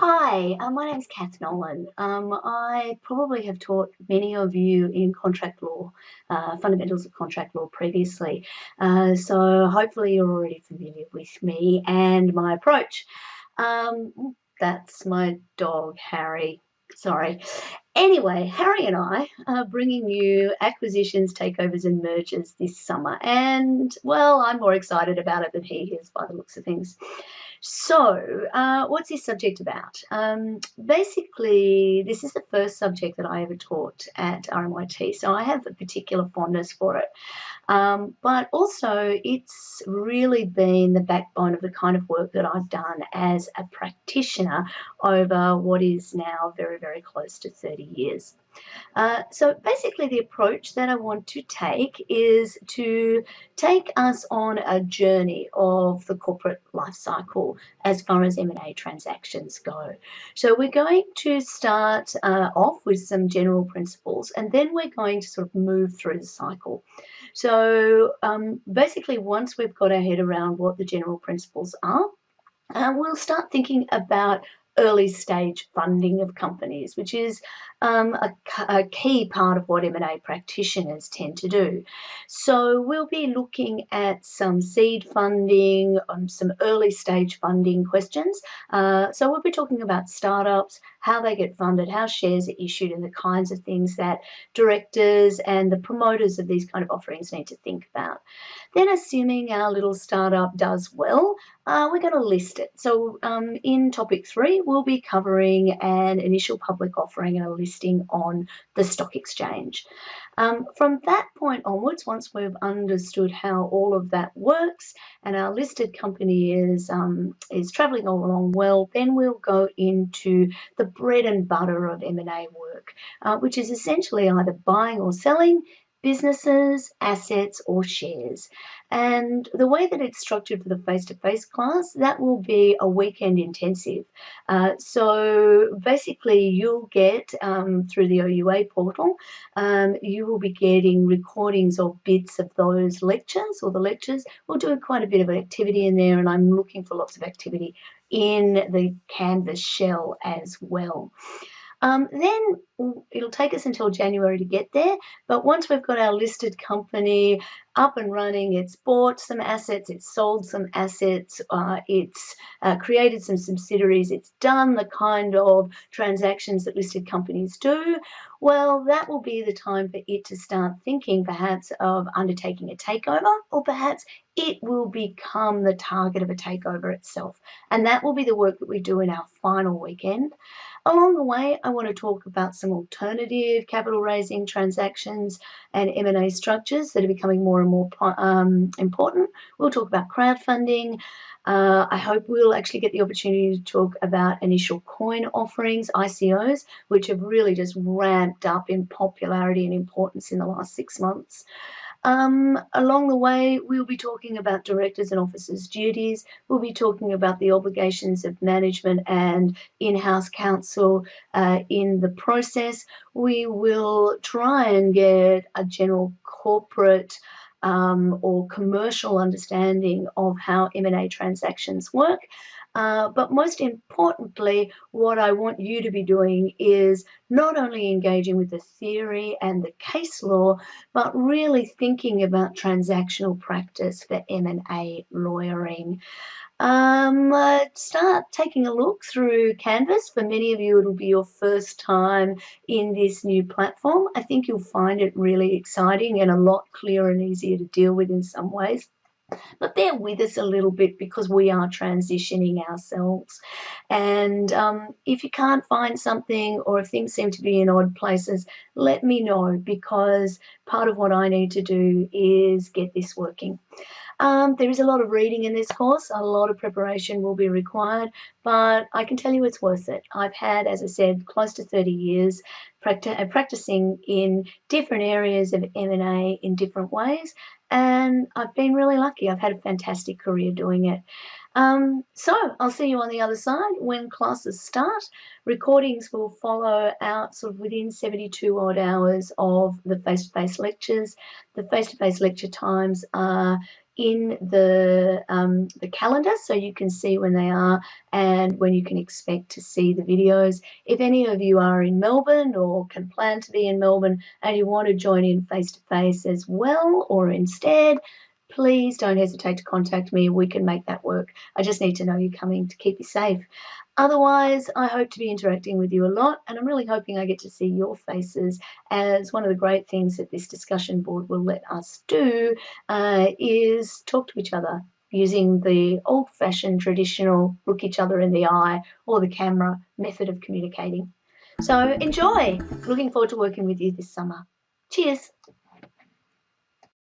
Hi, my name's Cathryn Nolan. I probably have taught many of you in contract law, fundamentals of contract law previously. So hopefully you're already familiar with me and my approach. That's my dog, Harry. Sorry. Anyway, Harry and I are bringing you acquisitions, takeovers, and mergers this summer. And, well, I'm more excited about it than he is by the looks of things. So, what's this subject about? Basically, this is the first subject that I ever taught at RMIT, so I have a particular fondness for it. But also, it's really been the backbone of the kind of work that I've done as a practitioner over what is now very, very close to 30 years. So basically the approach that I want to take is to take us on a journey of the corporate life cycle as far as M&A transactions go. So we're going to start off with some general principles, and then we're going to sort of move through the cycle. So basically once we've got our head around what the general principles are, we'll start thinking about early stage funding of companies, which is a key part of what M&A practitioners tend to do. So we'll be looking at some seed funding, some early stage funding questions. So we'll be talking about startups, how they get funded, how shares are issued, and the kinds of things that directors and the promoters of these kind of offerings need to think about. Then, assuming our little startup does well, we're going to list it. So in topic 3, we'll be covering an initial public offering and a listing on the stock exchange. From that point onwards, once we've understood how all of that works and our listed company is travelling all along well, then we'll go into the bread and butter of M&A work, which is essentially either buying or selling businesses, assets, or shares. And the way that it's structured for the face-to-face class, that will be a weekend intensive. So basically you'll get, through the OUA portal, you will be getting recordings of bits of those lectures or the lectures. We'll do quite a bit of activity in there, and I'm looking for lots of activity in the Canvas shell as well. Then it'll take us until January to get there, but once we've got our listed company up and running, it's bought some assets, it's sold some assets, it's created some subsidiaries, it's done the kind of transactions that listed companies do, well, that will be the time for it to start thinking perhaps of undertaking a takeover, or perhaps it will become the target of a takeover itself. And that will be the work that we do in our final weekend. Along the way, I want to talk about some alternative capital raising transactions and M&A structures that are becoming more and more important. We'll talk about crowdfunding. I hope we'll actually get the opportunity to talk about initial coin offerings, ICOs, which have really just ramped up in popularity and importance in the last 6 months. Along the way, we'll be talking about directors and officers' duties. We'll be talking about the obligations of management and in-house counsel in the process. We will try and get a general corporate or commercial understanding of how M&A transactions work. But most importantly, what I want you to be doing is not only engaging with the theory and the case law, but really thinking about transactional practice for M&A lawyering. Start taking a look through Canvas. For many of you, it'll be your first time in this new platform. I think you'll find it really exciting and a lot clearer and easier to deal with in some ways. But bear with us a little bit because we are transitioning ourselves. And if you can't find something, or if things seem to be in odd places, let me know, because part of what I need to do is get this working. There is a lot of reading in this course, a lot of preparation will be required, but I can tell you it's worth it. I've had, as I said, close to 30 years practicing in different areas of M&A in different ways, and I've been really lucky. I've had a fantastic career doing it. So I'll see you on the other side when classes start. Recordings will follow out sort of within 72 odd hours of the face-to-face lectures. The face-to-face lecture times are in the calendar so you can see when they are and when you can expect to see the videos. If any of you are in Melbourne or can plan to be in Melbourne and you want to join in face-to-face as well or instead, please don't hesitate to contact me. We can make that work. I just need to know you're coming to keep you safe. Otherwise, I hope to be interacting with you a lot, and I'm really hoping I get to see your faces, as one of the great things that this discussion board will let us do is talk to each other using the old-fashioned traditional look each other in the eye or the camera method of communicating. So enjoy. Looking forward to working with you this summer. Cheers.